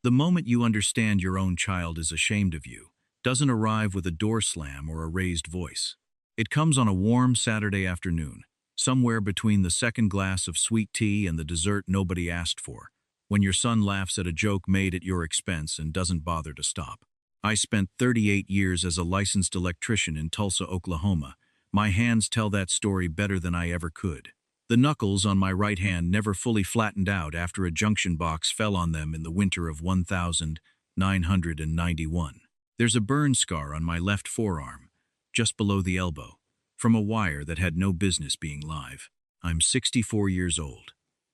The moment you understand your own child is ashamed of you doesn't arrive with a door slam or a raised voice. It comes on a warm Saturday afternoon, somewhere between the second glass of sweet tea and the dessert nobody asked for, when your son laughs at a joke made at your expense and doesn't bother to stop. I spent 38 years as a licensed electrician in Tulsa, Oklahoma. My hands tell that story better than I ever could. The knuckles on my right hand never fully flattened out after a junction box fell on them in the winter of 1991. There's a burn scar on my left forearm, just below the elbow, from a wire that had no business being live. I'm 64 years old.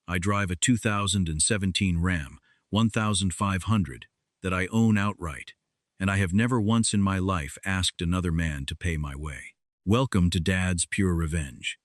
I drive a 2017 Ram 1500 that I own outright, and I have never once in my life asked another man to pay my way. Welcome to Dad's Pure Revenge.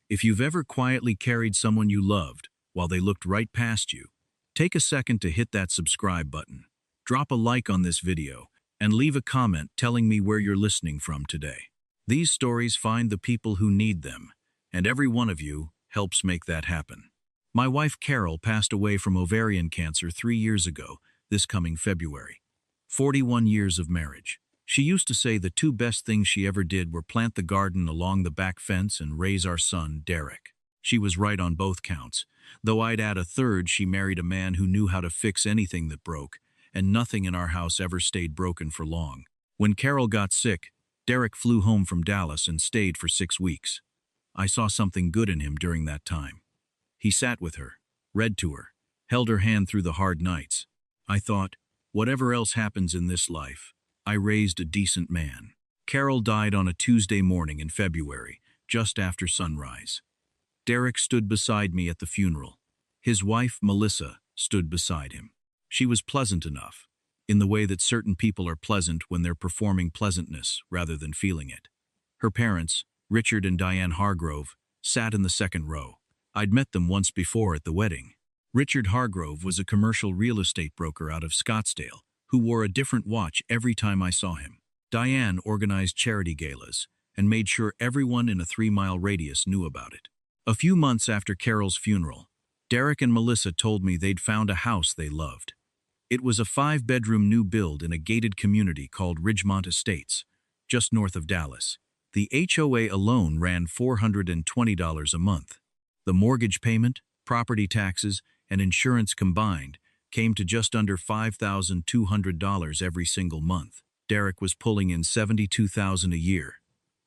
If you've ever quietly carried someone you loved while they looked right past you, take a second to hit that subscribe button, drop a like on this video, and leave a comment telling me where you're listening from today. These stories find the people who need them, and every one of you helps make that happen. My wife Carol passed away from ovarian cancer 3 years ago, this coming February. 41 years of marriage. She used to say the two best things she ever did were plant the garden along the back fence and raise our son, Derek. She was right on both counts, though I'd add a third: she married a man who knew how to fix anything that broke, and nothing in our house ever stayed broken for long. When Carol got sick, Derek flew home from Dallas and stayed for 6 weeks. I saw something good in him during that time. He sat with her, read to her, held her hand through the hard nights. I thought, whatever else happens in this life, I raised a decent man. Carol died on a Tuesday morning in February, just after sunrise. Derek stood beside me at the funeral. His wife, Melissa, stood beside him. She was pleasant enough, in the way that certain people are pleasant when they're performing pleasantness rather than feeling it. Her parents, Richard and Diane Hargrove, sat in the second row. I'd met them once before at the wedding. Richard Hargrove was a commercial real estate broker out of Scottsdale, who wore a different watch every time I saw him. Diane organized charity galas and made sure everyone in a 3-mile radius knew about it. A few months after Carol's funeral, Derek and Melissa told me they'd found a house they loved. It was a 5-bedroom new build in a gated community called Ridgemont Estates, just north of Dallas. The HOA alone ran $420 a month. The mortgage payment, property taxes, and insurance combined came to just under $5,200 every single month. Derek was pulling in $72,000 a year,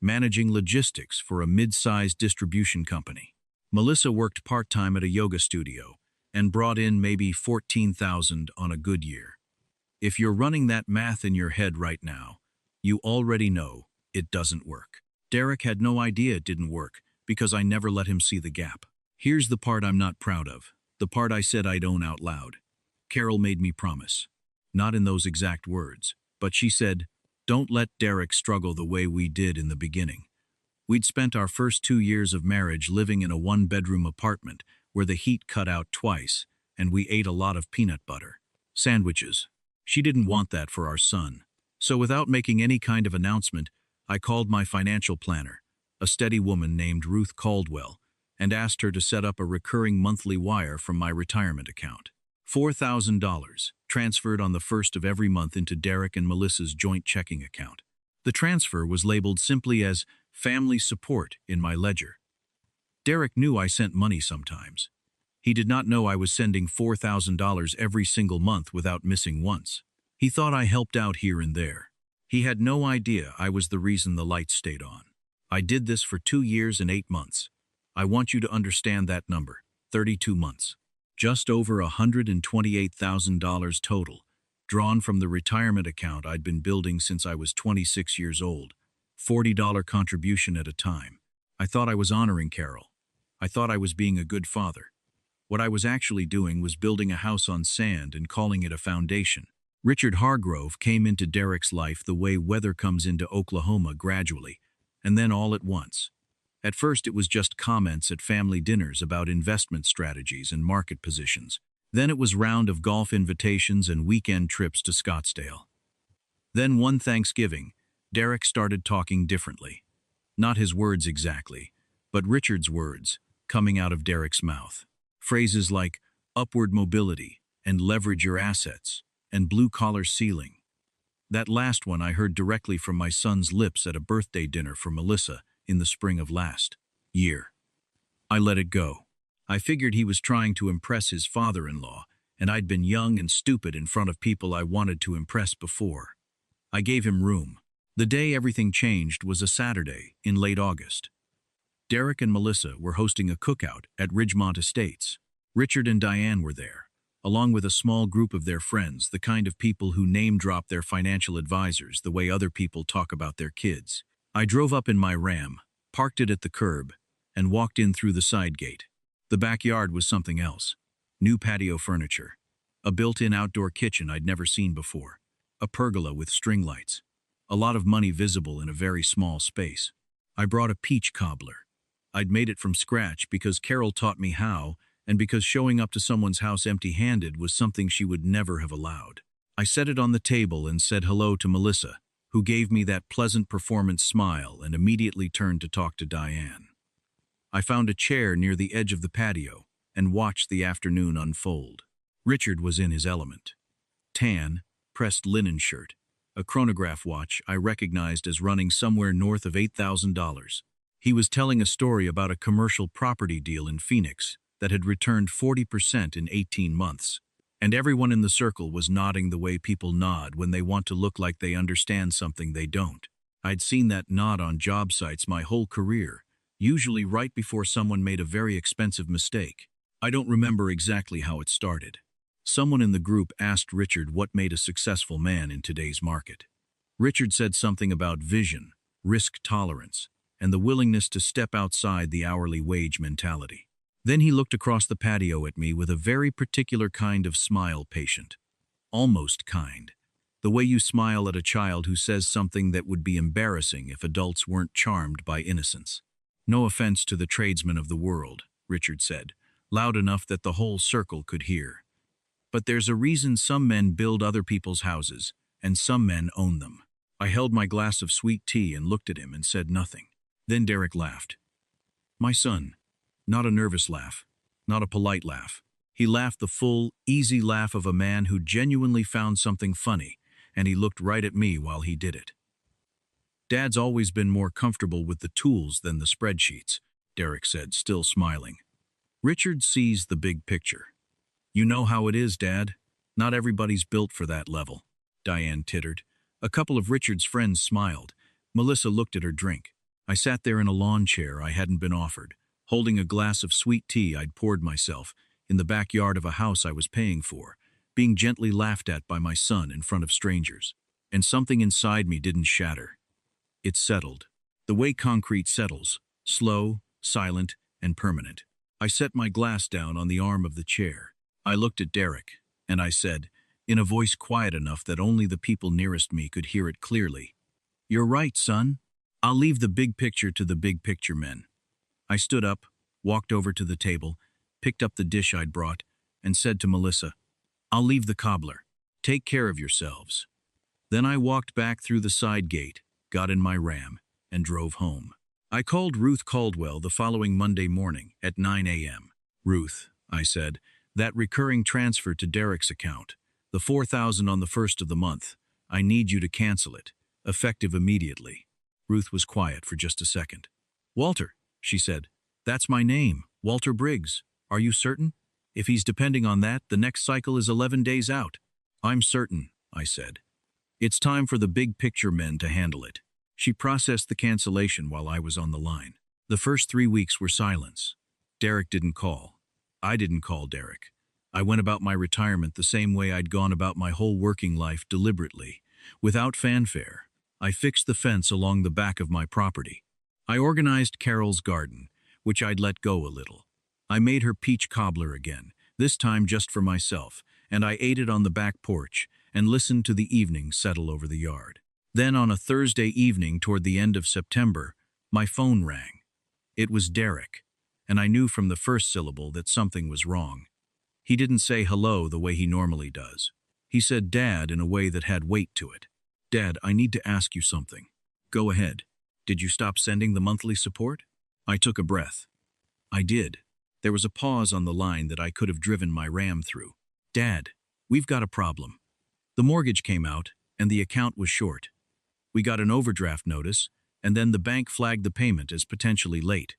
managing logistics for a mid-sized distribution company. Melissa worked part-time at a yoga studio and brought in maybe $14,000 on a good year. If you're running that math in your head right now, you already know it doesn't work. Derek had no idea it didn't work because I never let him see the gap. Here's the part I'm not proud of, the part I said I'd own out loud. Carol made me promise. Not in those exact words, but she said, "Don't let Derek struggle the way we did in the beginning." We'd spent our first 2 years of marriage living in a 1-bedroom apartment where the heat cut out twice, and we ate a lot of peanut butter. Sandwiches. She didn't want that for our son. So without making any kind of announcement, I called my financial planner, a steady woman named Ruth Caldwell, and asked her to set up a recurring monthly wire from my retirement account. $4,000 transferred on the first of every month into Derek and Melissa's joint checking account. The transfer was labeled simply as family support in my ledger. Derek knew I sent money sometimes. He did not know I was sending $4,000 every single month without missing once. He thought I helped out here and there. He had no idea I was the reason the lights stayed on. I did this for 2 years and 8 months. I want you to understand that number, 32 months. Just over $128,000 total, drawn from the retirement account I'd been building since I was 26 years old, $40 contribution at a time. I thought I was honoring Carol. I thought I was being a good father. What I was actually doing was building a house on sand and calling it a foundation. Richard Hargrove came into Derek's life the way weather comes into Oklahoma gradually, and then all at once. At first, it was just comments at family dinners about investment strategies and market positions. Then it was round of golf invitations and weekend trips to Scottsdale. Then one Thanksgiving, Derek started talking differently. Not his words exactly, but Richard's words coming out of Derek's mouth. Phrases like upward mobility and leverage your assets and blue-collar ceiling. That last one I heard directly from my son's lips at a birthday dinner for Melissa in the spring of last year. I let it go. I figured he was trying to impress his father-in-law, and I'd been young and stupid in front of people I wanted to impress before. I gave him room. The day everything changed was a Saturday in late August. Derek and Melissa were hosting a cookout at Ridgemont Estates. Richard and Diane were there, along with a small group of their friends, the kind of people who name-drop their financial advisors the way other people talk about their kids. I drove up in my Ram, parked it at the curb, and walked in through the side gate. The backyard was something else. New patio furniture, a built-in outdoor kitchen I'd never seen before, a pergola with string lights, a lot of money visible in a very small space. I brought a peach cobbler. I'd made it from scratch because Carol taught me how, and because showing up to someone's house empty-handed was something she would never have allowed. I set it on the table and said hello to Melissa, who gave me that pleasant performance smile and immediately turned to talk to Diane. I found a chair near the edge of the patio and watched the afternoon unfold. Richard was in his element. Tan, pressed linen shirt, a chronograph watch I recognized as running somewhere north of $8,000. He was telling a story about a commercial property deal in Phoenix that had returned 40% in 18 months. And everyone in the circle was nodding the way people nod when they want to look like they understand something they don't. I'd seen that nod on job sites my whole career, usually right before someone made a very expensive mistake. I don't remember exactly how it started. Someone in the group asked Richard what made a successful man in today's market. Richard said something about vision, risk tolerance, and the willingness to step outside the hourly wage mentality. Then he looked across the patio at me with a very particular kind of smile, patient. Almost kind. The way you smile at a child who says something that would be embarrassing if adults weren't charmed by innocence. No offense to the tradesmen of the world, Richard said, loud enough that the whole circle could hear. But there's a reason some men build other people's houses, and some men own them. I held my glass of sweet tea and looked at him and said nothing. Then Derek laughed. My son. Not a nervous laugh, not a polite laugh. He laughed the full, easy laugh of a man who genuinely found something funny, and he looked right at me while he did it. Dad's always been more comfortable with the tools than the spreadsheets, Derek said, still smiling. Richard sees the big picture. You know how it is, Dad. Not everybody's built for that level, Diane tittered. A couple of Richard's friends smiled. Melissa looked at her drink. I sat there in a lawn chair I hadn't been offered, holding a glass of sweet tea I'd poured myself, in the backyard of a house I was paying for, being gently laughed at by my son in front of strangers. And something inside me didn't shatter. It settled. The way concrete settles, slow, silent, and permanent. I set my glass down on the arm of the chair. I looked at Derek, and I said, in a voice quiet enough that only the people nearest me could hear it clearly, "You're right, son. I'll leave the big picture to the big picture men." I stood up, walked over to the table, picked up the dish I'd brought, and said to Melissa, "I'll leave the cobbler. Take care of yourselves." Then I walked back through the side gate, got in my Ram, and drove home. I called Ruth Caldwell the following Monday morning at 9 a.m. "Ruth," I said, "that recurring transfer to Derek's account, the $4,000 on the first of the month, I need you to cancel it, effective immediately." Ruth was quiet for just a second. "Walter," she said, "that's my name, Walter Briggs. Are you certain? If he's depending on that, the next cycle is 11 days out." "I'm certain," I said. "It's time for the big picture men to handle it." She processed the cancellation while I was on the line. The first 3 weeks were silence. Derek didn't call. I didn't call Derek. I went about my retirement the same way I'd gone about my whole working life, deliberately, without fanfare. I fixed the fence along the back of my property. I organized Carol's garden, which I'd let go a little. I made her peach cobbler again, this time just for myself, and I ate it on the back porch and listened to the evening settle over the yard. Then on a Thursday evening toward the end of September, my phone rang. It was Derek, and I knew from the first syllable that something was wrong. He didn't say hello the way he normally does. He said Dad in a way that had weight to it. "Dad, I need to ask you something." "Go ahead. Did you stop sending the monthly support?" I took a breath. I did. There was a pause on the line that I could have driven my Ram through. "Dad, we've got a problem." The mortgage came out, and the account was short. We got an overdraft notice, and then the bank flagged the payment as potentially late.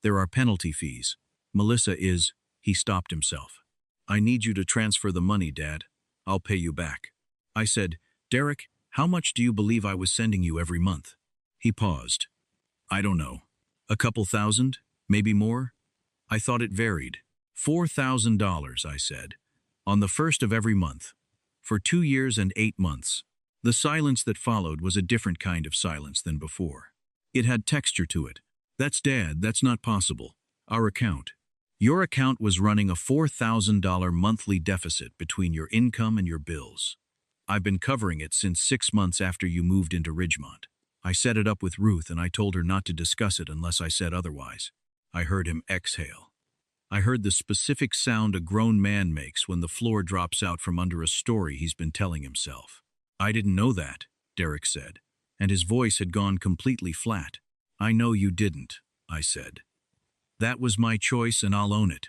There are penalty fees. Melissa is, he stopped himself. I need you to transfer the money, Dad. I'll pay you back. I said, Derek, how much do you believe I was sending you every month? He paused. I don't know. A couple thousand? Maybe more? I thought it varied. $4,000, I said. On the first of every month. For 2 years and 8 months. The silence that followed was a different kind of silence than before. It had texture to it. That's Dad, that's not possible. Our account. Your account was running a $4,000 monthly deficit between your income and your bills. I've been covering it since 6 months after you moved into Ridgemont. I set it up with Ruth and I told her not to discuss it unless I said otherwise. I heard him exhale. I heard the specific sound a grown man makes when the floor drops out from under a story he's been telling himself. I didn't know that, Derek said, and his voice had gone completely flat. I know you didn't, I said. That was my choice and I'll own it.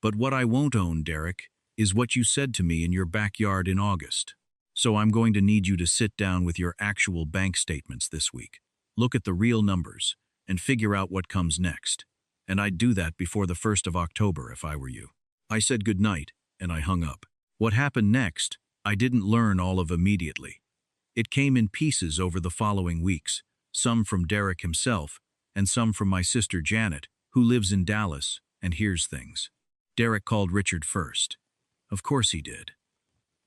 But what I won't own, Derek, is what you said to me in your backyard in August. So I'm going to need you to sit down with your actual bank statements this week. Look at the real numbers and figure out what comes next. And I'd do that before the 1st of October if I were you. I said goodnight and I hung up. What happened next, I didn't learn all of immediately. It came in pieces over the following weeks, some from Derek himself and some from my sister Janet, who lives in Dallas and hears things. Derek called Richard first. Of course he did.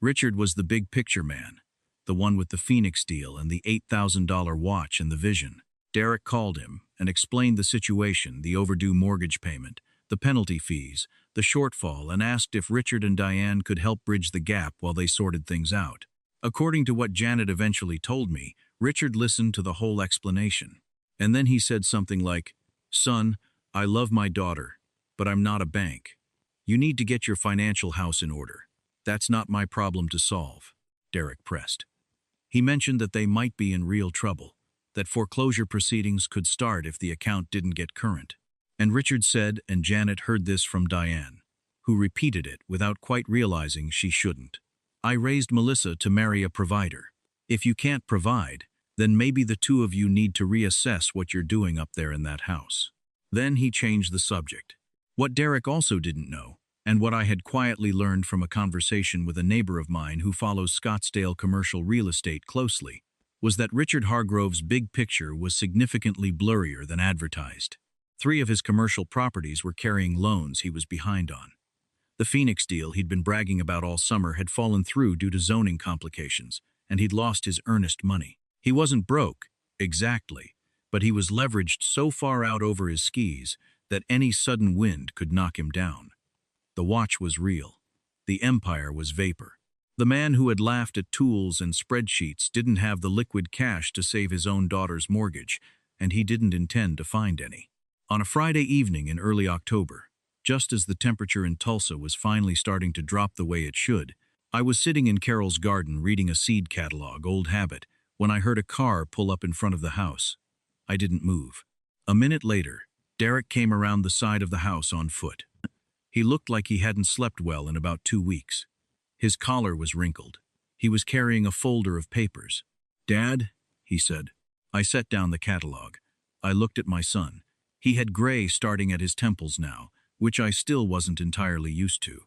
Richard was the big picture man, the one with the Phoenix deal and the $8,000 watch and the vision. Derek called him and explained the situation, the overdue mortgage payment, the penalty fees, the shortfall, and asked if Richard and Diane could help bridge the gap while they sorted things out. According to what Janet eventually told me, Richard listened to the whole explanation. And then he said something like, Son, I love my daughter, but I'm not a bank. You need to get your financial house in order. That's not my problem to solve, Derek pressed. He mentioned that they might be in real trouble, that foreclosure proceedings could start if the account didn't get current. And Richard said, and Janet heard this from Diane, who repeated it without quite realizing she shouldn't. I raised Melissa to marry a provider. If you can't provide, then maybe the two of you need to reassess what you're doing up there in that house. Then he changed the subject. What Derek also didn't know, and what I had quietly learned from a conversation with a neighbor of mine who follows Scottsdale commercial real estate closely, was that Richard Hargrove's big picture was significantly blurrier than advertised. 3 of his commercial properties were carrying loans he was behind on. The Phoenix deal he'd been bragging about all summer had fallen through due to zoning complications, and he'd lost his earnest money. He wasn't broke, exactly, but he was leveraged so far out over his skis that any sudden wind could knock him down. The watch was real. The empire was vapor. The man who had laughed at tools and spreadsheets didn't have the liquid cash to save his own daughter's mortgage, and he didn't intend to find any. On a Friday evening in early October, just as the temperature in Tulsa was finally starting to drop the way it should, I was sitting in Carol's garden reading a seed catalog, old habit, when I heard a car pull up in front of the house. I didn't move. A minute later, Derek came around the side of the house on foot. He looked like he hadn't slept well in about 2 weeks. His collar was wrinkled. He was carrying a folder of papers. Dad, he said. I set down the catalog. I looked at my son. He had gray starting at his temples now, which I still wasn't entirely used to.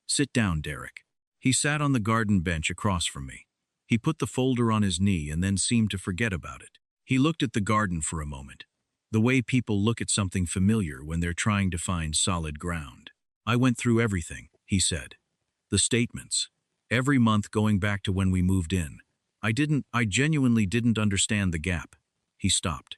Sit down, Derek. He sat on the garden bench across from me. He put the folder on his knee and then seemed to forget about it. He looked at the garden for a moment, the way people look at something familiar when they're trying to find solid ground. I went through everything, he said. The statements. Every month going back to when we moved in. I genuinely didn't understand the gap. He stopped.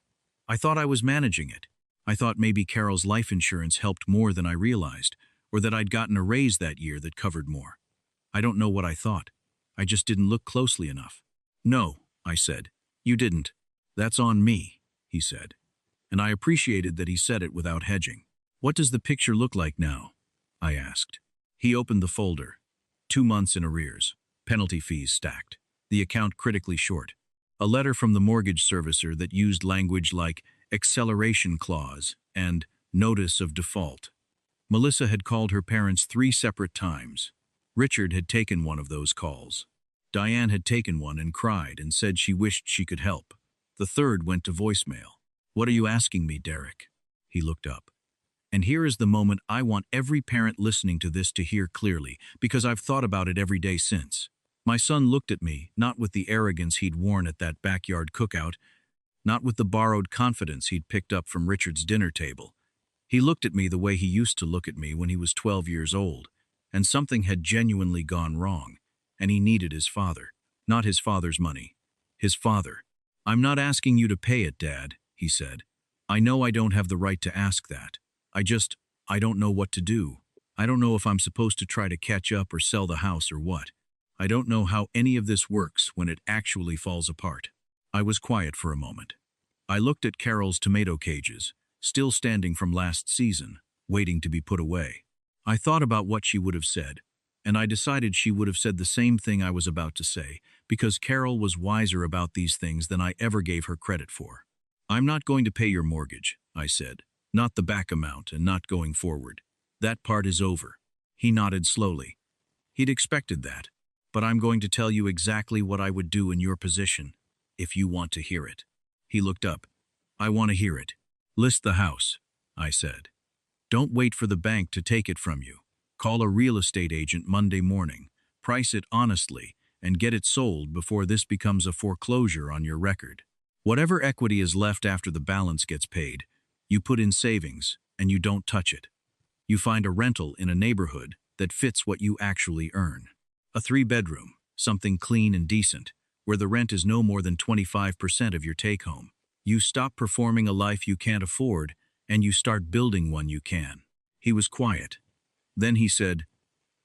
I thought I was managing it. I thought maybe Carol's life insurance helped more than I realized, or that I'd gotten a raise that year that covered more. I don't know what I thought. I just didn't look closely enough. No, I said. You didn't. That's on me, he said. And I appreciated that he said it without hedging. What does the picture look like now? I asked. He opened the folder. 2 months in arrears. Penalty fees stacked. The account critically short. A letter from the mortgage servicer that used language like acceleration clause and notice of default. Melissa had called her parents 3 separate times. Richard had taken one of those calls. Diane had taken one and cried and said she wished she could help. The third went to voicemail. "What are you asking me, Derek?" He looked up. And here is the moment I want every parent listening to this to hear clearly, because I've thought about it every day since. My son looked at me, not with the arrogance he'd worn at that backyard cookout, not with the borrowed confidence he'd picked up from Richard's dinner table. He looked at me the way he used to look at me when he was 12 years old, and something had genuinely gone wrong, and he needed his father. Not his father's money. His father. "I'm not asking you to pay it, Dad," he said. "I know I don't have the right to ask that. I don't know what to do. I don't know if I'm supposed to try to catch up or sell the house or what. I don't know how any of this works when it actually falls apart." I was quiet for a moment. I looked at Carol's tomato cages, still standing from last season, waiting to be put away. I thought about what she would have said, and I decided she would have said the same thing I was about to say, because Carol was wiser about these things than I ever gave her credit for. "I'm not going to pay your mortgage," I said. "Not the back amount and not going forward. That part is over." He nodded slowly. He'd expected that. "But I'm going to tell you exactly what I would do in your position, if you want to hear it." He looked up. "I want to hear it." "List the house," I said. "Don't wait for the bank to take it from you. Call a real estate agent Monday morning, price it honestly, and get it sold before this becomes a foreclosure on your record. Whatever equity is left after the balance gets paid, you put in savings, and you don't touch it. You find a rental in a neighborhood that fits what you actually earn. A 3-bedroom, something clean and decent, where the rent is no more than 25% of your take-home. You stop performing a life you can't afford, and you start building one you can." He was quiet. Then he said,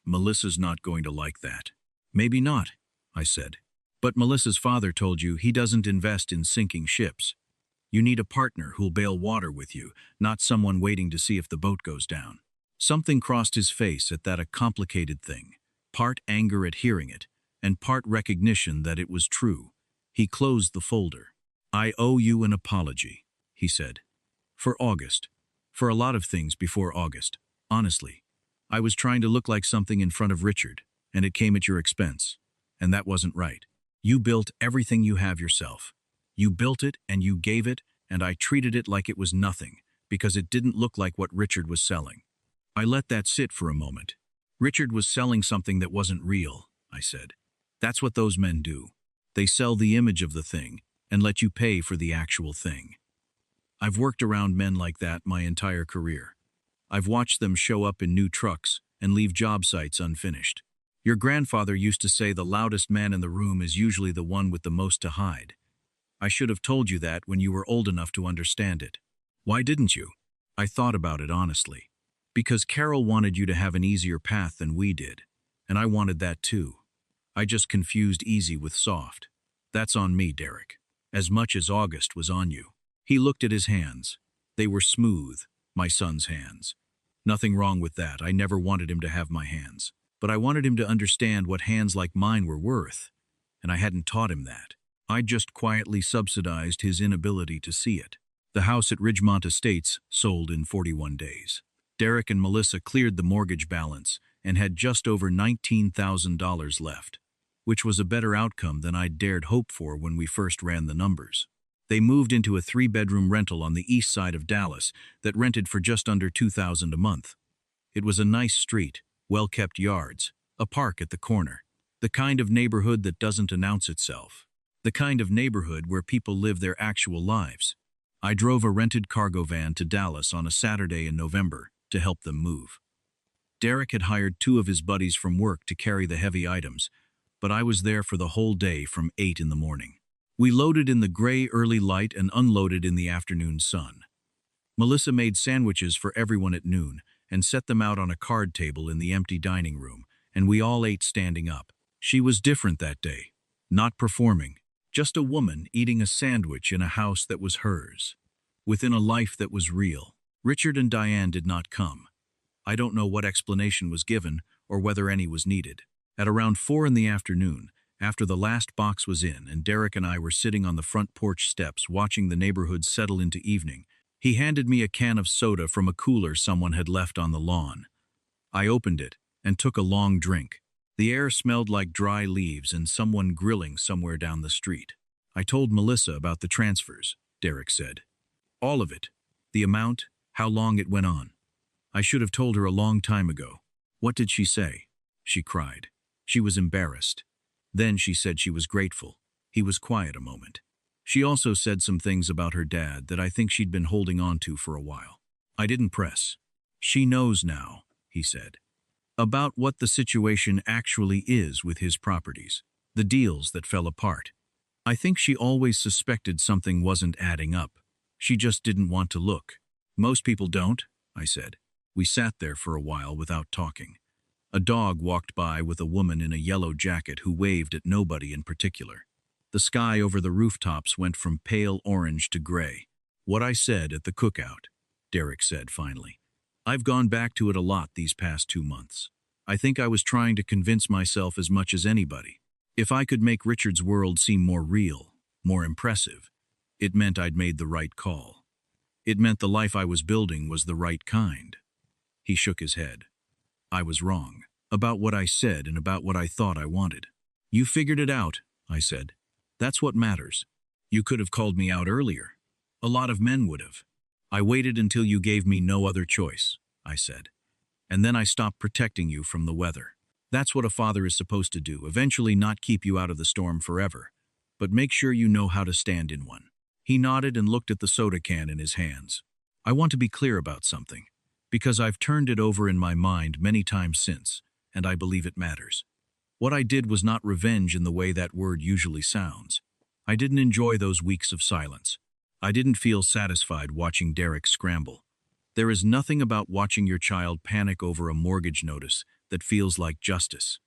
"Melissa's not going to like that." "Maybe not," I said. "But Melissa's father told you he doesn't invest in sinking ships. You need a partner who'll bail water with you, not someone waiting to see if the boat goes down." Something crossed his face at that a complicated thing, part anger at hearing it, and part recognition that it was true. He closed the folder. "I owe you an apology," he said. "For August. For a lot of things before August. Honestly. I was trying to look like something in front of Richard, and it came at your expense. And that wasn't right. You built everything you have yourself. You built it and you gave it, and I treated it like it was nothing, because it didn't look like what Richard was selling." I let that sit for a moment. "Richard was selling something that wasn't real," I said. "That's what those men do. They sell the image of the thing and let you pay for the actual thing." I've worked around men like that my entire career. I've watched them show up in new trucks and leave job sites unfinished. Your grandfather used to say the loudest man in the room is usually the one with the most to hide. I should have told you that when you were old enough to understand it. Why didn't you? I thought about it honestly. Because Carol wanted you to have an easier path than we did, and I wanted that too. I just confused easy with soft. That's on me, Derek. As much as August was on you. He looked at his hands. They were smooth, my son's hands. Nothing wrong with that. I never wanted him to have my hands. But I wanted him to understand what hands like mine were worth, and I hadn't taught him that. I just quietly subsidized his inability to see it. The house at Ridgemont Estates sold in 41 days. Derek and Melissa cleared the mortgage balance and had just over $19,000 left, which was a better outcome than I'd dared hope for when we first ran the numbers. They moved into a 3-bedroom rental on the east side of Dallas that rented for just under $2,000 a month. It was a nice street, well-kept yards, a park at the corner, the kind of neighborhood that doesn't announce itself, the kind of neighborhood where people live their actual lives. I drove a rented cargo van to Dallas on a Saturday in November to help them move. Derek had hired 2 of his buddies from work to carry the heavy items, but I was there for the whole day from 8 in the morning. We loaded in the gray early light and unloaded in the afternoon sun. Melissa made sandwiches for everyone at noon and set them out on a card table in the empty dining room, and we all ate standing up. She was different that day, not performing, just a woman eating a sandwich in a house that was hers, within a life that was real. Richard and Diane did not come. I don't know what explanation was given or whether any was needed. At around 4 in the afternoon, after the last box was in and Derek and I were sitting on the front porch steps watching the neighborhood settle into evening, he handed me a can of soda from a cooler someone had left on the lawn. I opened it and took a long drink. The air smelled like dry leaves and someone grilling somewhere down the street. I told Melissa about the transfers, Derek said. All of it. The amount, how long it went on. I should have told her a long time ago. What did she say? She cried. She was embarrassed. Then she said she was grateful. He was quiet a moment. She also said some things about her dad that I think she'd been holding on to for a while. I didn't press. She knows now, he said. About what the situation actually is with his properties, the deals that fell apart. I think she always suspected something wasn't adding up. She just didn't want to look. Most people don't, I said. We sat there for a while without talking. A dog walked by with a woman in a yellow jacket who waved at nobody in particular. The sky over the rooftops went from pale orange to gray. What I said at the cookout, Derek said finally. I've gone back to it a lot these past 2 months. I think I was trying to convince myself as much as anybody. If I could make Richard's world seem more real, more impressive, it meant I'd made the right call. It meant the life I was building was the right kind. He shook his head. I was wrong, about what I said and about what I thought I wanted. You figured it out, I said. That's what matters. You could have called me out earlier. A lot of men would have. I waited until you gave me no other choice, I said. And then I stopped protecting you from the weather. That's what a father is supposed to do, eventually not keep you out of the storm forever, but make sure you know how to stand in one. He nodded and looked at the soda can in his hands. I want to be clear about something, because I've turned it over in my mind many times since, and I believe it matters. What I did was not revenge in the way that word usually sounds. I didn't enjoy those weeks of silence. I didn't feel satisfied watching Derek scramble. There is nothing about watching your child panic over a mortgage notice that feels like justice.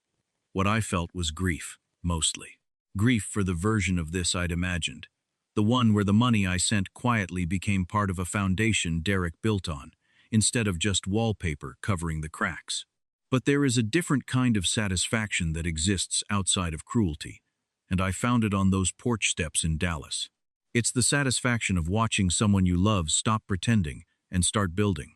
What I felt was grief, mostly. Grief for the version of this I'd imagined. The one where the money I sent quietly became part of a foundation Derek built on, instead of just wallpaper covering the cracks. But there is a different kind of satisfaction that exists outside of cruelty, and I found it on those porch steps in Dallas. It's the satisfaction of watching someone you love stop pretending and start building.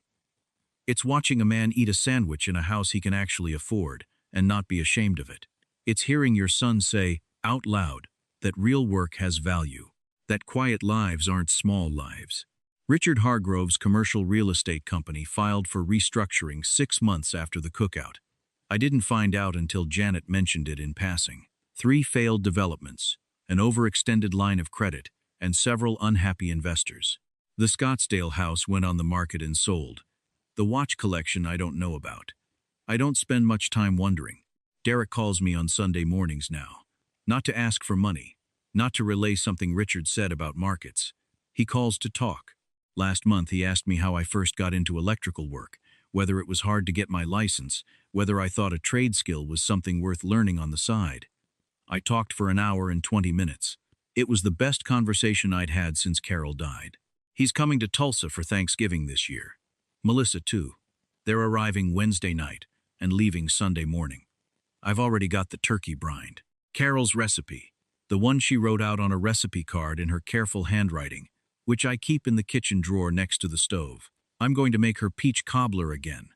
It's watching a man eat a sandwich in a house he can actually afford and not be ashamed of it. It's hearing your son say, out loud, that real work has value, that quiet lives aren't small lives. Richard Hargrove's commercial real estate company filed for restructuring 6 months after the cookout. I didn't find out until Janet mentioned it in passing. 3 failed developments, an overextended line of credit, and several unhappy investors. The Scottsdale house went on the market and sold. The watch collection I don't know about. I don't spend much time wondering. Derek calls me on Sunday mornings now. Not to ask for money, not to relay something Richard said about markets. He calls to talk. Last month he asked me how I first got into electrical work, whether it was hard to get my license, whether I thought a trade skill was something worth learning on the side. I talked for an hour and 20 minutes. It was the best conversation I'd had since Carol died. He's coming to Tulsa for Thanksgiving this year. Melissa too. They're arriving Wednesday night and leaving Sunday morning. I've already got the turkey brined. Carol's recipe, the one she wrote out on a recipe card in her careful handwriting, which I keep in the kitchen drawer next to the stove. I'm going to make her peach cobbler again,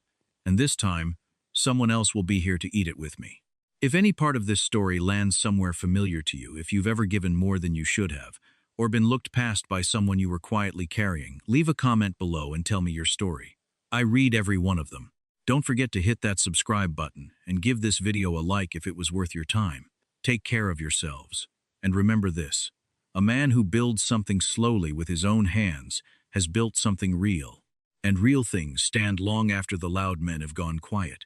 and this time, someone else will be here to eat it with me. If any part of this story lands somewhere familiar to you, if you've ever given more than you should have, or been looked past by someone you were quietly carrying, leave a comment below and tell me your story. I read every one of them. Don't forget to hit that subscribe button and give this video a like if it was worth your time. Take care of yourselves. And remember this, a man who builds something slowly with his own hands has built something real. And real things stand long after the loud men have gone quiet.